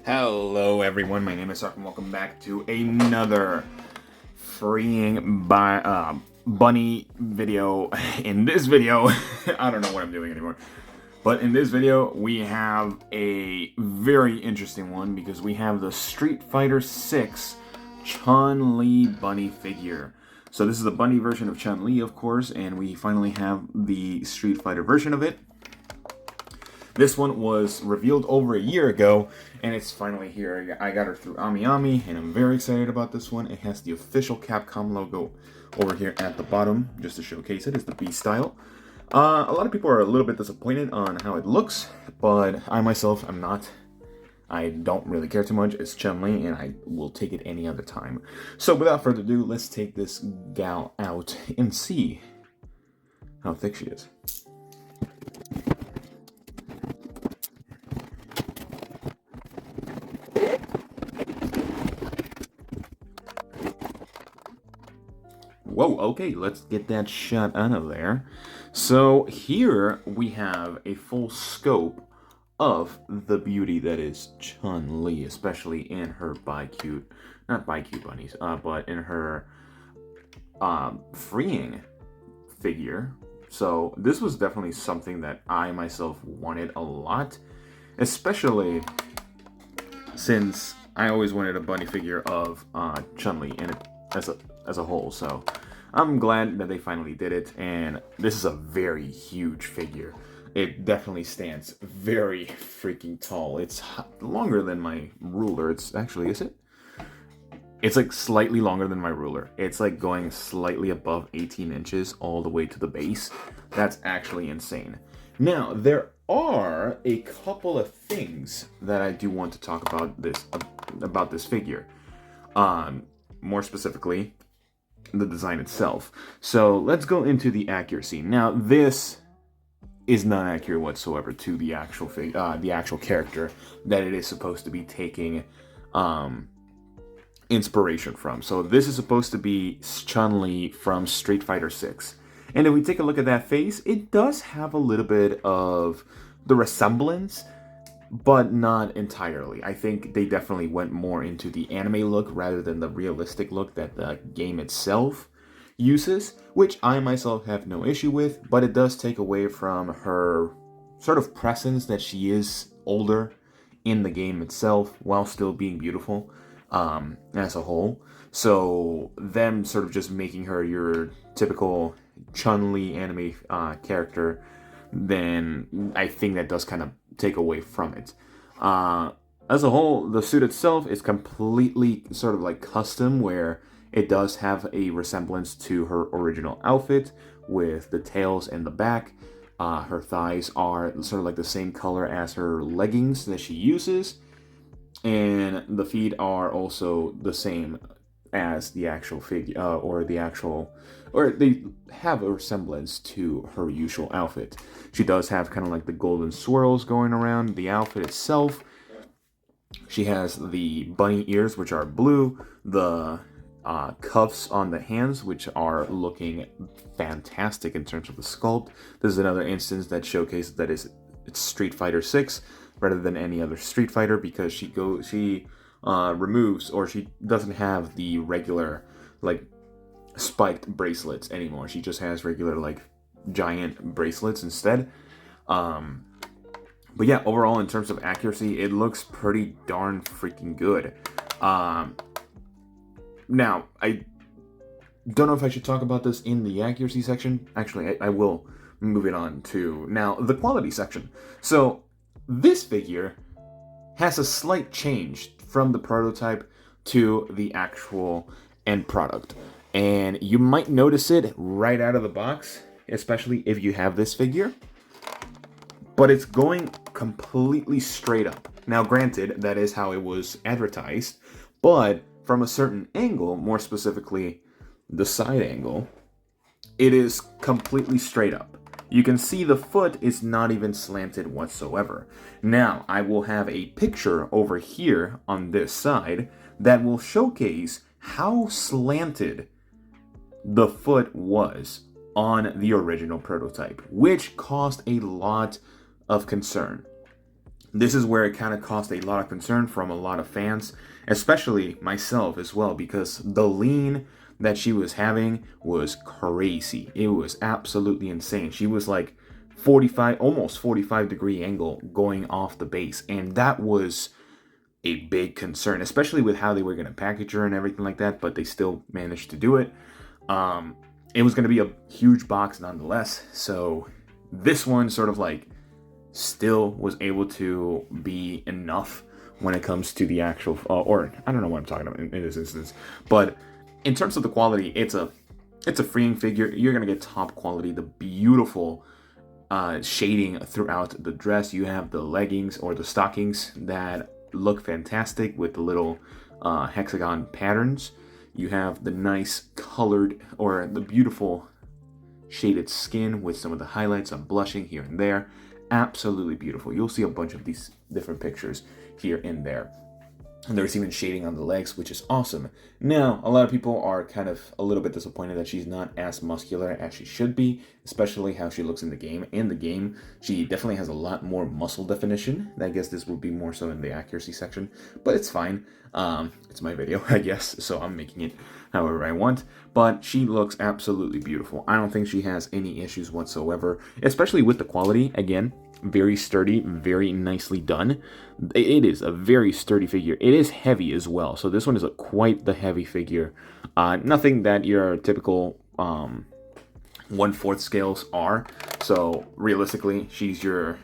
Hello everyone, my name is Sark and welcome back to another freeing bunny video. In this video, I don't know what I'm doing anymore, but in this video we have a very interesting one because we have the Street Fighter 6 CHUN-LI bunny figure. So this is the bunny version of CHUN-LI, of course, and we finally have the Street Fighter version of it. This one was revealed over a year ago, and it's finally here. I got her through Ami, and I'm very excited about this one. It has the official Capcom logo over here at the bottom, just to showcase it. It's the B style. A lot of people are a little bit disappointed on how it looks, but I myself am not. I don't really care too much. It's Chun-Li, and I will take it any other time. So without further ado, let's take this gal out and see how thick she is. Whoa, okay, let's get that shot out of there. So here we have a full scope of the beauty that is Chun-Li, especially in her not bi-cute bunnies, but in her freeing figure. So this was definitely something that I myself wanted a lot, especially since I always wanted a bunny figure of Chun-Li and as a whole. So I'm glad that they finally did it, and this is a very huge figure. It definitely stands very freaking tall. It's longer than my ruler. It's actually, is it? It's like slightly longer than my ruler. It's like going slightly above 18 inches all the way to the base. That's actually insane. Now, there are a couple of things that I do want to talk about this figure. More specifically, the design itself. So let's go into the accuracy. Now, this is not accurate whatsoever to the actual character that it is supposed to be taking inspiration from. So this is supposed to be Chun-Li from Street Fighter 6. And if we take a look at that face, it does have a little bit of the resemblance, but not entirely. I think they definitely went more into the anime look rather than the realistic look that the game itself uses, which I myself have no issue with, but it does take away from her sort of presence that she is older in the game itself while still being beautiful as a whole. So them sort of just making her your typical Chun-Li anime character, then I think that does kind of take away from it. As a whole, the suit itself is completely sort of like custom, where it does have a resemblance to her original outfit with the tails and the back. Her thighs are sort of like the same color as her leggings that she uses, and the feet are also the same as the actual figure, or they have a resemblance to her usual outfit. She does have kind of like the golden swirls going around the outfit itself. She has the bunny ears, which are blue, the cuffs on the hands, which are looking fantastic in terms of the sculpt. This is another instance that showcases that it's Street Fighter 6 rather than any other Street Fighter, because she removes, or she doesn't have the regular like spiked bracelets anymore. She just has regular like giant bracelets instead. But yeah, overall in terms of accuracy, it looks pretty darn freaking good. Now, I don't know if I should talk about this in the accuracy section. Actually, I will move it on to now the quality section. So this figure has a slight change from the prototype to the actual end product. And you might notice it right out of the box, especially if you have this figure. But it's going completely straight up. Now, granted, that is how it was advertised, but from a certain angle, more specifically the side angle, it is completely straight up. You can see the foot is not even slanted whatsoever. Now, I will have a picture over here on this side that will showcase how slanted the foot was on the original prototype, which caused a lot of concern. This is where it kind of caused a lot of concern from a lot of fans, especially myself as well, because the lean that she was having was crazy. It was absolutely insane. She was like 45, almost 45-degree angle going off the base, and that was a big concern, especially with how they were going to package her and everything like that, but they still managed to do it. It was going to be a huge box nonetheless, so this one sort of like still was able to be enough when it comes to the actual, or I don't know what I'm talking about in this instance, but in terms of the quality, it's a freeing figure. You're gonna get top quality, the beautiful shading throughout the dress. You have the leggings or the stockings that look fantastic with the little hexagon patterns. You have the nice colored or the beautiful shaded skin with some of the highlights on blushing here and there. Absolutely beautiful. You'll see a bunch of these different pictures here and there. And there's even shading on the legs, which is awesome. Now, a lot of people are kind of a little bit disappointed that she's not as muscular as she should be, especially how she looks in the game. In the game, she definitely has a lot more muscle definition. I guess this will be more so in the accuracy section, but it's fine. It's my video, I guess, so I'm making it however I want. But she looks absolutely beautiful. I don't think she has any issues whatsoever, especially with the quality. Again, very sturdy, very nicely done. It is a very sturdy figure. It is heavy as well, so this one is quite the heavy figure. Nothing that your typical 1/4 scales are. So realistically, she's your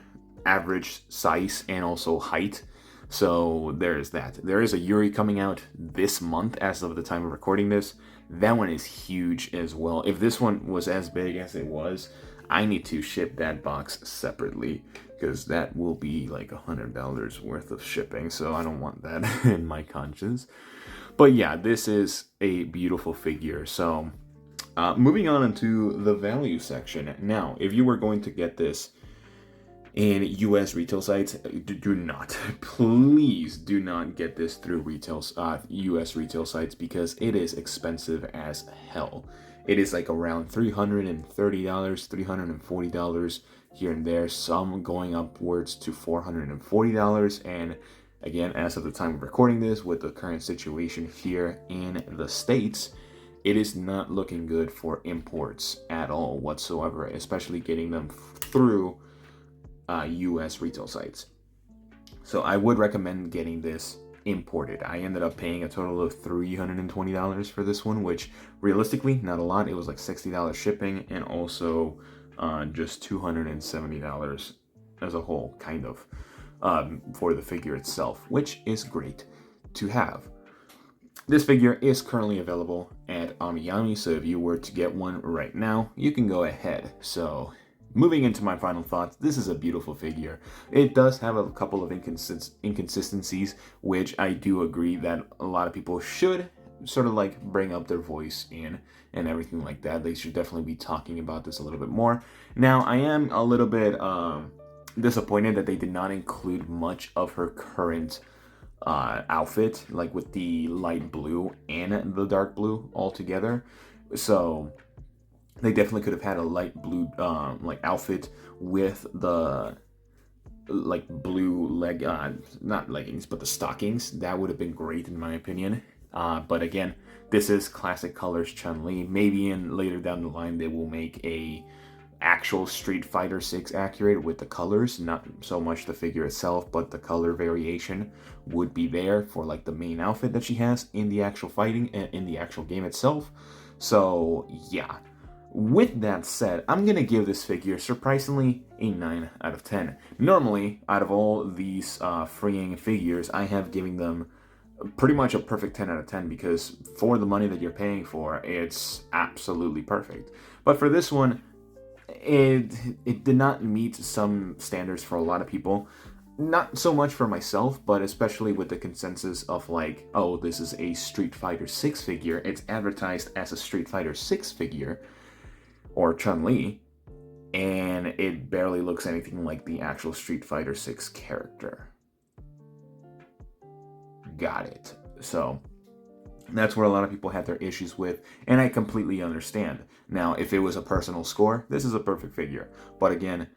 average size and also height. So there's that. There is a Yuri coming out this month as of the time of recording this. That one is huge as well. If this one was as big as it was, I need to ship that box separately because that will be like $100 worth of shipping. So I don't want that in my conscience. But yeah, this is a beautiful figure. So moving on into the value section. Now, if you were going to get this in US retail sites, do not, please do not get this through US retail sites because it is expensive as hell. It is like around $330, $340 here and there, some going upwards to $440. And again, as of the time of recording this, with the current situation here in the States, it is not looking good for imports at all whatsoever, especially getting them through US retail sites. So I would recommend getting this imported. I ended up paying a total of $320 for this one, which realistically not a lot. It was like $60 shipping and also just $270 as a whole, kind of, for the figure itself, which is great to have. This figure is currently available at Amiyami, so if you were to get one right now, you can go ahead. So moving into my final thoughts, this is a beautiful figure. It does have a couple of inconsistencies, which I do agree that a lot of people should sort of like bring up their voice in and everything like that. They should definitely be talking about this a little bit more. Now, I am a little bit disappointed that they did not include much of her current outfit, like with the light blue and the dark blue all together. So they definitely could have had a light blue like outfit with the like blue not leggings, but the stockings. That would have been great in my opinion. But again, this is classic colors Chun-Li. Maybe later down the line they will make a actual Street Fighter 6 accurate with the colors, not so much the figure itself, but the color variation would be there for like the main outfit that she has in the actual fighting and in the actual game itself. So yeah. With that said, I'm going to give this figure, surprisingly, a 9 out of 10. Normally, out of all these freeing figures, I have given them pretty much a perfect 10 out of 10 because for the money that you're paying for, it's absolutely perfect. But for this one, it did not meet some standards for a lot of people. Not so much for myself, but especially with the consensus of like, oh, this is a Street Fighter 6 figure. It's advertised as a Street Fighter 6 figure, or Chun-Li, and it barely looks anything like the actual Street Fighter 6 character. Got it. So that's where a lot of people had their issues with, and I completely understand. Now, if it was a personal score, this is a perfect figure. But again,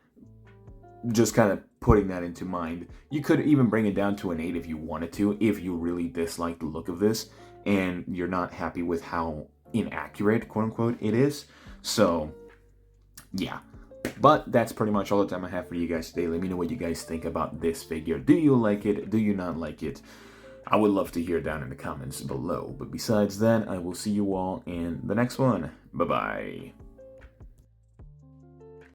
just kind of putting that into mind. You could even bring it down to an 8 if you wanted to, if you really dislike the look of this and you're not happy with how inaccurate, quote unquote, it is. So, yeah. But that's pretty much all the time I have for you guys today. Let me know what you guys think about this figure. Do you like it? Do you not like it? I would love to hear down in the comments below. But besides that, I will see you all in the next one. Bye-bye.